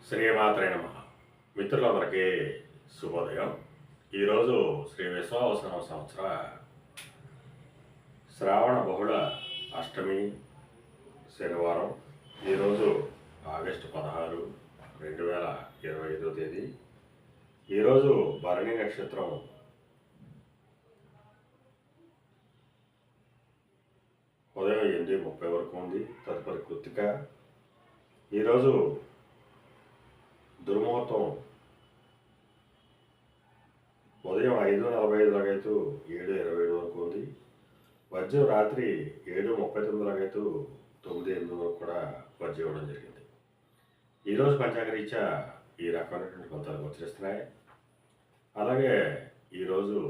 శ్రీమాత్రే నమః. మిత్రులందరికీ శుభోదయం. ఈరోజు శ్రీ విశ్వావసునామ సంవత్సర శ్రావణ బహుళ అష్టమి శనివారం. ఈరోజు ఆగస్టు 16, 2025 తేదీ. ఈరోజు భరణి నక్షత్రం ఉదయం 8:30 వరకు ఉంది. తదుపరి కృత్తిక. ఈరోజు దుర్ముహూర్తం ఉదయం 5:45 లాగైతూ 7:27 వరకు ఉంది. వజ్రం రాత్రి 7:39 లాగైతూ 9:08 వరకు కూడా వజ్రం ఇవ్వడం జరిగింది. ఈరోజు పంచాంగరీత్యా ఈ రకమైనటువంటి ఫలితాలు గోచరిస్తున్నాయి. అలాగే ఈరోజు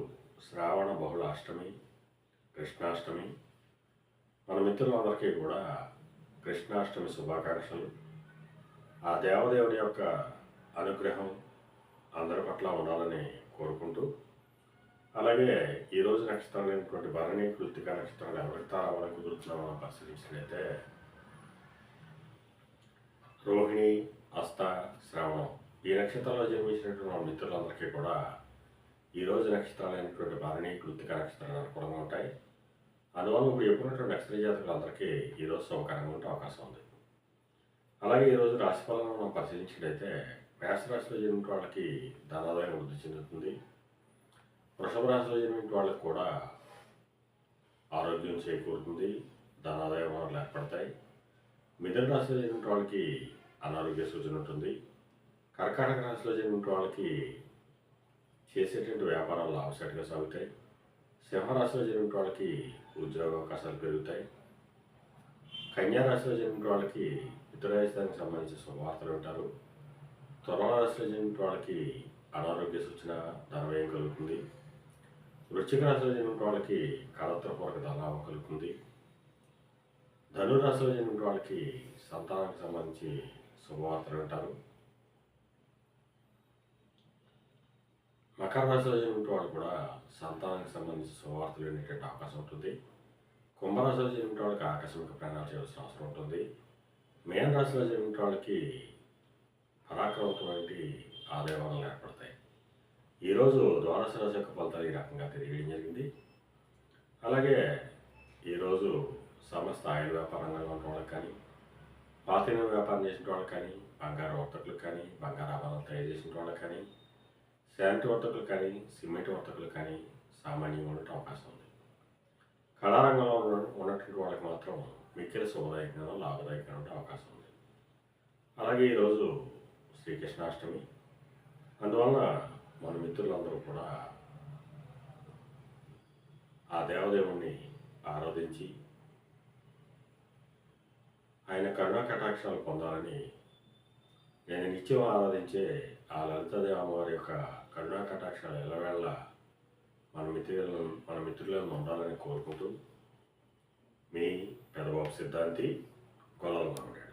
శ్రావణ బహుళ అష్టమి, కృష్ణాష్టమి. మన మిత్రులందరికీ కూడా కృష్ణాష్టమి శుభాకాంక్షలు. ఆ దేవదేవుడి యొక్క అనుగ్రహం అందరి పట్ల ఉండాలని కోరుకుంటూ, అలాగే ఈరోజు నక్షత్రాలైనటువంటి భరణి, కృత్తిక నక్షత్రాలు ఎవరికి తారావాలని కుదురుతున్నామో మనం పరిశీలించినట్లయితే రోహిణి, హస్త, శ్రవణం ఈ నక్షత్రాల్లో జన్మించినటువంటి మన మిత్రులందరికీ కూడా ఈరోజు నక్షత్రాలైనటువంటి భరణి, కృత్తిక నక్షత్రాలు అనుకూలంగా ఉంటాయి. అందువల్ల ఇప్పుడు ఎప్పుడున్నటువంటి నక్షత్ర జాతకులందరికీ ఈరోజు శుభకరంగా ఉండే అవకాశం ఉంది. అలాగే ఈరోజు రాశిఫలాలను మనం పరిశీలించినట్లయితే మేషరాశిలో జన్మించిన వాళ్ళకి ధనాదాయం వృద్ధి చెందుతుంది. వృషభ రాశిలో జన్మించిన వాళ్ళకి కూడా ఆరోగ్యం చేకూరుతుంది, ధనాదాయ వనరులు ఏర్పడతాయి. మిథున రాశిలో జన్మించిన వాళ్ళకి అనారోగ్య సూచన ఉంటుంది. కర్కాటక రాశిలో జన్మించిన వాళ్ళకి చేసేటువంటి వ్యాపారాలు లాభసాటిగా సాగుతాయి. సింహరాశిలో జన్మించిన వాళ్ళకి ఉద్యోగ అవకాశాలు పెరుగుతాయి. కన్యా రాశిలో జన్మించిన వాళ్ళకి పితృరాజధానికి సంబంధించిన శుభవార్తలు వింటారు. తులారాశిలో జన్మించిన వాళ్ళకి అనారోగ్య సూచన, ధనవ్యయం కలుగుతుంది. వృశ్చిక రాశిలో జన్మించిన వాళ్ళకి కళత్రపూర్వక ధనలాభం కలుగుతుంది. ధనురాశిలో జన్మించిన వాళ్ళకి సంతానానికి సంబంధించి శుభవార్తలు వింటారు. మకర రాశిలో జన్మించిన వాళ్ళు కూడా సంతానానికి సంబంధించి శుభవార్తలు వినేటువంటి అవకాశం ఉంటుంది. కుంభరాశిలో జన్మించిన వాళ్ళకి ఆకస్మిక ప్రయాణాలు చేయాల్సిన అవసరం ఉంటుంది. మేన రాశిలో జన్మించిన వాళ్ళకి పరాక్రమటువంటి ఆదాయ వనరులు ఏర్పడతాయి. ఈరోజు ద్వాదశ రాశి యొక్క ఫలితాలు ఈ రకంగా తెలియడం జరిగింది. అలాగే ఈరోజు సమస్త ఆయిల్ వ్యాపార రంగంలో ఉన్న వాళ్ళకి కానీ, పాతిన వ్యాపారం చేసిన వాళ్ళకి కానీ, బంగారు వర్తకులకు కానీ, బంగారు ఆభరణాలు తయారు చేసిన వాళ్ళకి కానీ, శానిటరీ వర్తకులు కానీ, సిమెంట్ వర్తకులు కానీ సామాన్యంగా ఉండటం అవకాశం ఉంది. కళారంగంలో ఉన్నటువంటి వాళ్ళకి మాత్రం మిక్కిలి శుభదాయకంగా, లాభదాయకంగా ఉండే అవకాశం ఉంది. అలాగే ఈరోజు శ్రీకృష్ణాష్టమి. అందువలన మన మిత్రులందరూ కూడా ఆ దేవదేవుణ్ణి ఆరాధించి ఆయన కరుణా కటాక్షాలు పొందాలని, నేను నిత్యం ఆరాధించే ఆ లలితాదేవి అమ్మవారి యొక్క కరుణా కటాక్షాలు ఎల్లవేళ మన మిత్రులను ఉండాలని కోరుకుంటూ, మీ పెదబాబు సిద్ధాంతి, కొల్లల మామిడి.